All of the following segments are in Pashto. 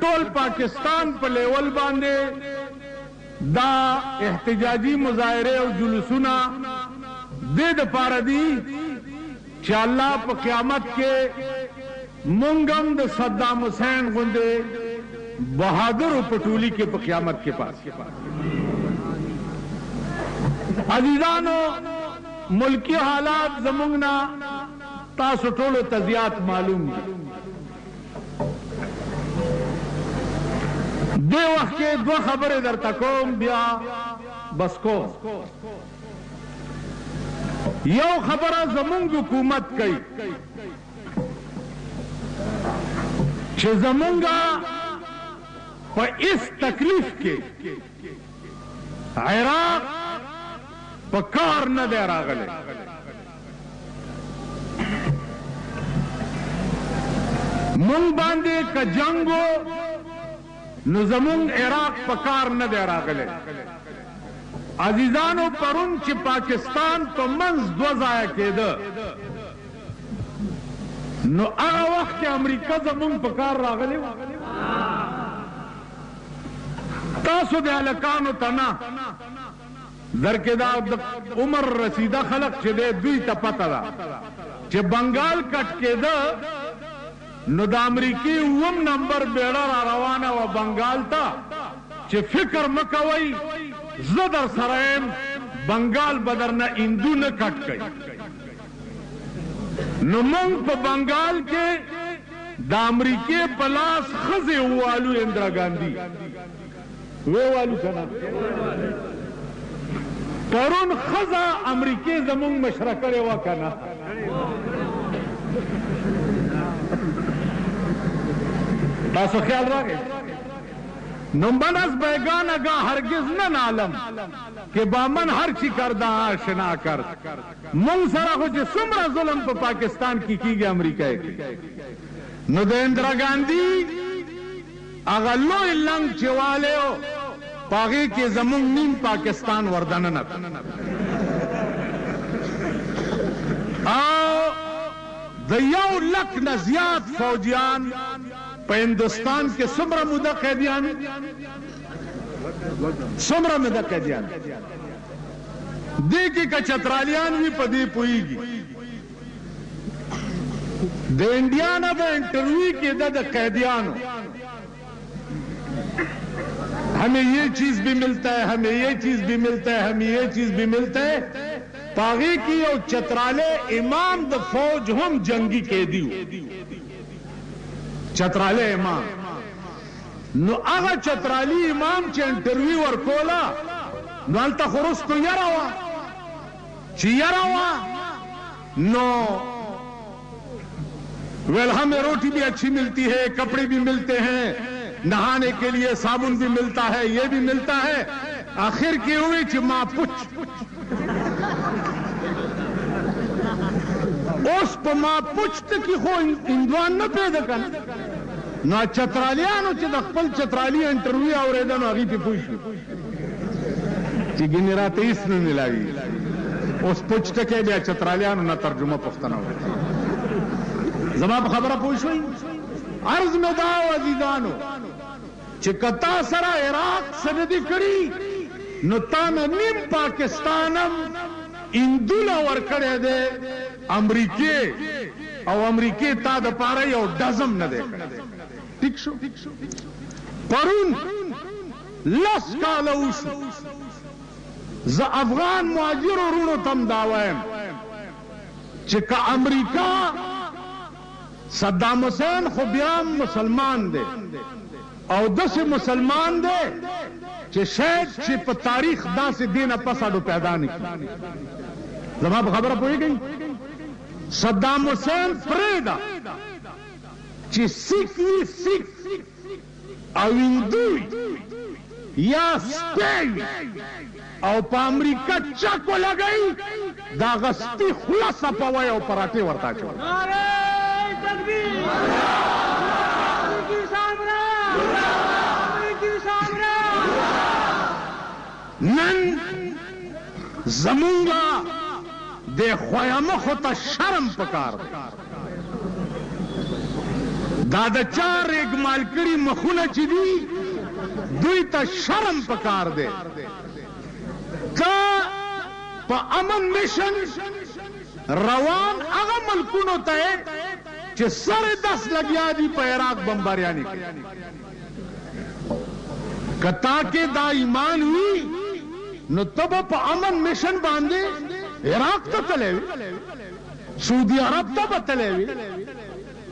ټول پاکستان په لیول باندې دا احتجاجی مظاهره او جلوسونه دې دپاره دي چې الله په قیامت کې مونږ هم د صدام حسین غوندې بهادرو په ټولي کې په قیامت کې پاس. عزیزانو ملکی حالات زمونږ نه تاسو ټولو ته زیات معلوم دي. دې وخت کې دوه خبرې درته کوم بیا بس کوم. یو خبره زمونږ حکومت کوي چې زمونږ په اس تکلیف کې عراق په کار نه دی راغلی. مونږ باندې که جنګو نو زمونږ عراق په کار نه دی راغلی. عزیزانو پرون چې پاکستان په منځ دوه ځایه کېده نو هغه وخت کې امریکا زمونږ په کار راغلی وه. تاسو د هلکانو ته نه درکې دا د عمر رسیده خلق چې دی دوی ته پته ده چې بنګال کټ کېده نو د امریکې اووم نمبر بیړه را روانه وه بنګال ته چې فکر مه کوئ زه در سره یم بنګال به درنه هندو نه کټ کوي. نو موږ په بنګال کې د امریکې په لاس ښځې ووالو اندرا ګاندي ووالو که نه. پرون ښځه امریکې زمونږ مشره کړې وه که نه. تاسو خیال راغی. نو من از بیگانگاه هرگز ننالم که با من هر چی کرده آشنا کرد. مونږ سره خو چې څومره ظلم په پاکستان کې کیږي امریکا کې. نو د اندرا ګاندي هغه لوی لنګ چې والی و په هغې کې زمونږ نیم پاکستان وردننه او د 1,00,000 نه زیات فوجیان په هندوستان کې څومره موده قیدیان څومره موده قیدیان دې کې که چترالیان وي په دې پوهېږي. د انډیا نه به انټرویو کېده د قیدیانو हमें ये चीज भी मिलता है हमें ये चीज भी मिलता है हमें ये चीज भी मिलता है. पागी की और चतराले इमाम द फौज हम जंगी कैदी चतराले इमाम नो आगा चतराली इमाम चे इंटरव्यू ورکولا نو التا خروس تو یراوا چی یراوا نو ویل ہمیں روٹی بھی اچھی ملتی ہے کپڑے بھی ملتے ہیں نہانے کے لیے صابن بھی ملتا ہے یہ بھی ملتا ہے. آخر کی ہوئی چی ماں پچھ اس پا ماں پچھت کی خو اندوان نہ پیدا کن نو چترالیانو چی دخپل چترالی انٹرویو اوریدنو اگی پی پوشو چی گنی رات اس میں ملاوی اس پچھت کے بیا چترالیانو نا ترجمہ پختنا ہوئی. زمان خبرہ پوشوئی عرض میں داو عزیزانو چې کتا سره عراق سره دې کړي نو تا نه نیم پاکستانم هندوله ورکړی دی امریکې او امریکې تا د پاره یو ډزم نه دی کړی. ټیک شو. پرون 10 کاله وشو زه افغان مهاجرو وروڼو ته هم دا وایم چې که امریکا صدام حسین خو بیا هم مسلمان دی او داسې مسلمان دی چې شاید چې په تاریخ داسې دینه پساډو پیدا نه کړي. زما په خبره پوهېږئ صدام حسین پرېږده چې سیک وي سیک او هندو وي یا سپی او په امریکا چک ولګئ د هغه سپي خوله سپوئ او پراټې ورته اچوئ. نن زمونگا دے خویمخو تا شرم پکار دا د چار اګمال کړي مخونه چې دي دوی ته شرم پکار دی که په امن میشن روان هغه ملکونو ته چې سره 10 لګیا دي په عراق بمباریانی کتا کې دا ایمان وی نو تب په امن میشن باندې عراق ته تلوي سعودي عرب ته تلوي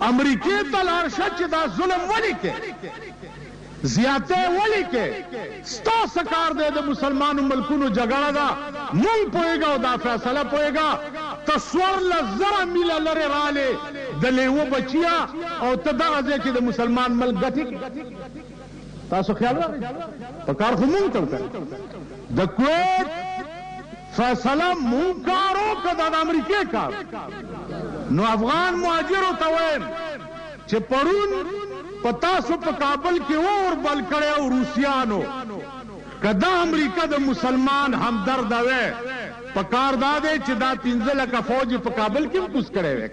امریکې ته لاړ شه چې دا ظلم ولې کې زیاته ولې کې ستا سکار دی د مسلمانو ملکونو جګړه ده مونږ پوهېږو او دا فیصله پوهېږه ته 14,000 میله لرې رالی د لیوه بچیا او ته دغه ځای کې د مسلمان ملک ګټې تاسو خیال راغی په کار خو مونږ ته وکړه د کویت فیصله مونږ کار وکړه دا د امریکې کار نو افغان مهاجرو ته وایم چې پرون په تاسو په کابل کې اور بل کړی او روسیانو که دا امریکا د مسلمان همدرد وی په کار دا دی چې دا 15 لکه فوج په کابل کې هم کوز کړی وی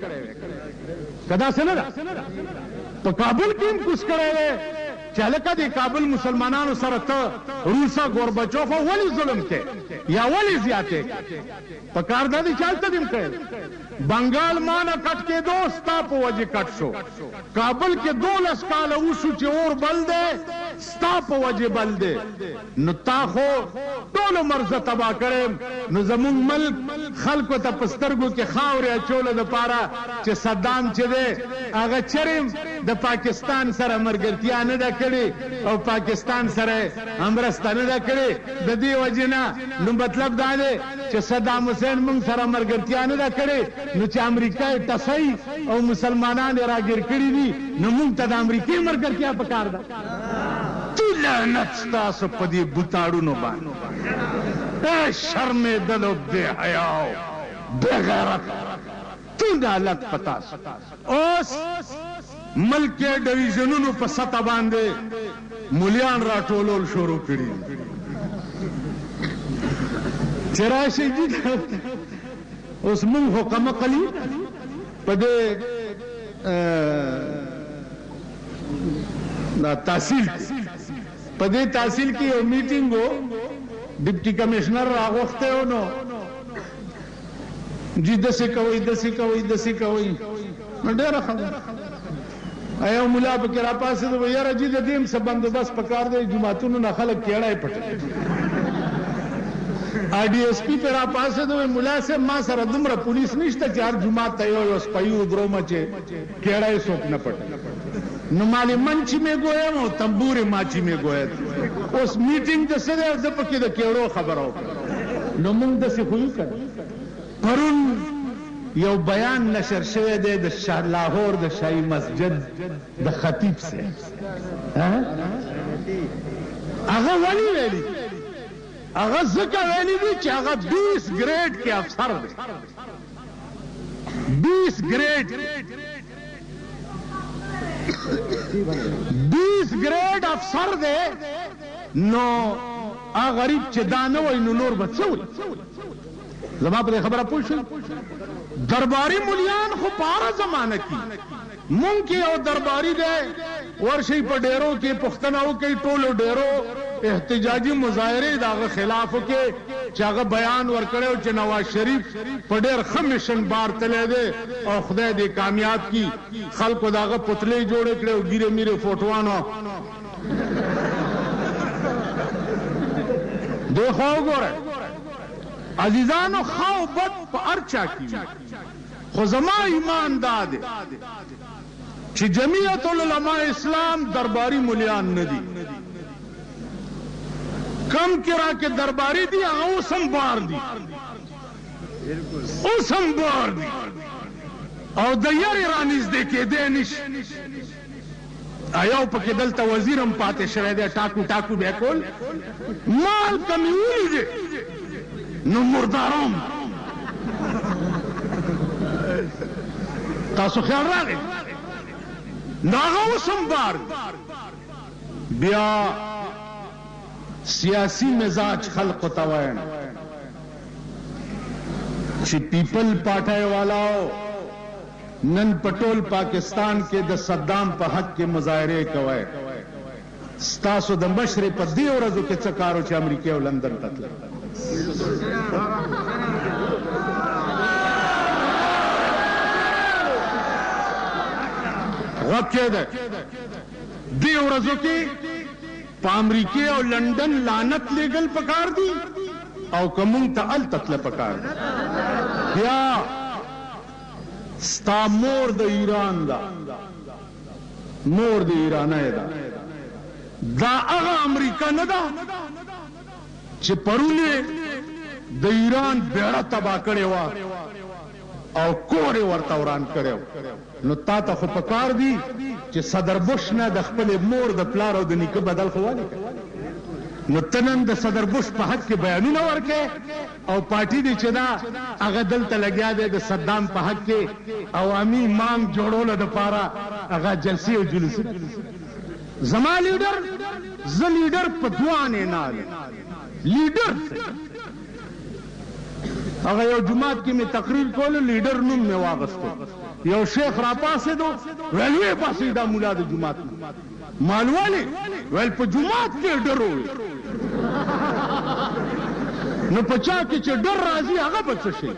که داسې نه ده په کابل کې هم کوز کړی وی چې هلکه د کابل مسلمانانو سره ته روسا گوربچوف ولې ظلم کې یا ولې زیاتې په کار دا دی چې هلته دې هم کړی بنگال مانا کٹ کے دو ستا پا وجہ کٹ شو کابل کے 12 کال اوشو چی اور بل دے ستا پا وجہ بل دے نو تا خو دولو مرز تبا کریم نو زمون ملک خلقو تا پسترگو کے خاوری اچولو دا پارا چی صدام چی دے آغا چرم دا پاکستان سر مرگرتیا ندا کری او پاکستان سر امرستا ندا کری دا دی وجہ نا نو مطلب دا دے چی صدام حسین منگ سر مرگرتیا ندا کری نو چې امریکا ټسای او مسلمانان راګر کړی دي نو موږ ته د امریکای مرګرتیا پکار ده تو لعنت تاسو په دې بوتاړونو باندې اے شرم دلو بے حیاو بے غیرت تو لعنت پتا اوس ملک ډیویژنونو په سطح باندې مولیان راټولول شروع کړي چرایشي دي اوس مونږ حکم قلی په دې دا تحصیل په دې تحصیل کې یو میټینګ وو ډیپټي کمشنر راغوښته و نو جی دسې کوي نو ډېره خبره ایو ملا پکې راپاسېد و یاره جي د دې هم څه بندوبست پکار دی جوماتونو نه خلک کېړی پټوي IDSP پر راپاسه دوی ملا سے ما سره دومره پولیس نشته چې هر جمعه ته یو سپایو درومه چې کېړای څوک نه پټ نو مالی منچی میں گویا او تنبور ماچی میں گویا اوس میټینګ د سره د پکې د کېړو خبرو نو موږ د څه خو کړ پرون یو بیان نشر شوی دی د لاهور د شاهي مسجد د خطیب سے هغه ولی ویلی هغه ځکه ویلي دي چې هغه 20 ګریډ کې افسر دی 20 ګریډ 20 ګریډ افسر دی نو هغه غریب چې دا نه وای نو نور به څه وي زما په خبره پوه شئ درباري مليان خو په هره زمانه کې مونږ کې یو درباري دی ورشي په ډیرو کې پښتنه وکړي ټولو ډیرو احتجاجی مظاهره داغه خلاف کې چې هغه بیان ورکړو چې نواز شریف په ډېر خمیشن بار تللی دی او خدای دې کامیاب کی خلکو داغه پتلې جوړې کړې او ګیره میره فوټوانو دیکھو وګوره عزیزانو خو بد په ارچا کې خو زما ایمان داد چې جمعیت العلماء اسلام درباری مليان نه دي کم کرا کے درباری دی اوسم بار دی اوسم بار دی او د یری رانیز دې کې دینش ایو پکې دلته وزیرم پاتې شوی دی ټاکو بیا کول مال کمی ولی دی نو مردارم تاسو خیال راغی ناغه اوسم بار بیا سیاسی مزاج خلق تواین چې پیپل پارټای والو نن پټول پاکستان کې د صدام په حق کې مظاهره کوي ستاسو د مشر په دې ورځو کې څه کارو چې امریکا او لندن ته تلل غوږ ده دې ورځو کې په امریکا او لندن لعنت لګل پکار دي او کوم ته ال تطل پکار دي بیا ستا مور د ایران دا مور د ایران دا دا هغه امریکا نه ده چې پرونه د ایران بیړه تباہ کړې وه او کور یې ورته وران کړی نو تا ته خو پکار دي چې صدر بوش نه د خپلې مور د پلار او د نیکه بدل خو ولیکه نو ته نن د صدر بوش په حق کې بیانونه ورکې او پارټي دی چې دا هغه دلته لګیا دی د صدام په حق کې عوامي مانګ جوړولو دپاره هغه جلسې او جلوسونه زما لیډر زه لیډر په دوانې نه لیډر هغه یو جماعت کې مې تقریر کولو لیډر نوم مې واغستو یو شیخ را پاسېدو ویل ویې پاسېدا ملا د جماعت مالوالې ویل په جماعت کې ډر ووي نو په چا کې چې ډر راځي هغه به څه شي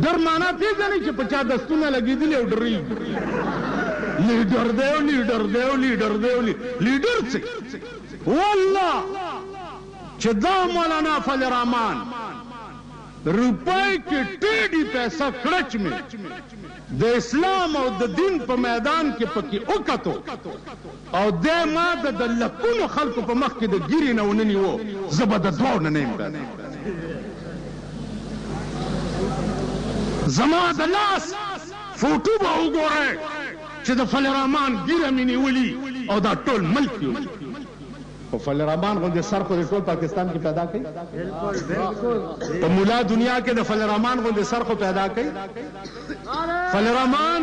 ډر معنا پېژنئ چې په چا دستونه لګېدلي او ډرېږي لیډر دی او لیډر دی او لیډر دی او لیډر څه والله چې دا مولانا فضل الرحمان روپای کې ټیډي پیسہ کړچ میں د اسلام او د دین په میدان کې پکې وکتو او د ما د لکونو خلکو په مخ کې د ګیرې نه وننیو زه به د دوو نه یم زما د لاس فوټو به وګورئ چې د فضل الرحمان ګیره مې نیولي او دا ټول ملک یو خو فضل الرحمان غوندې سر خو د ټول پاکستان کې پیدا کړي په مولا دنیا کې د فضل الرحمان غوندې سر خو پیدا کړي فضل الرحمان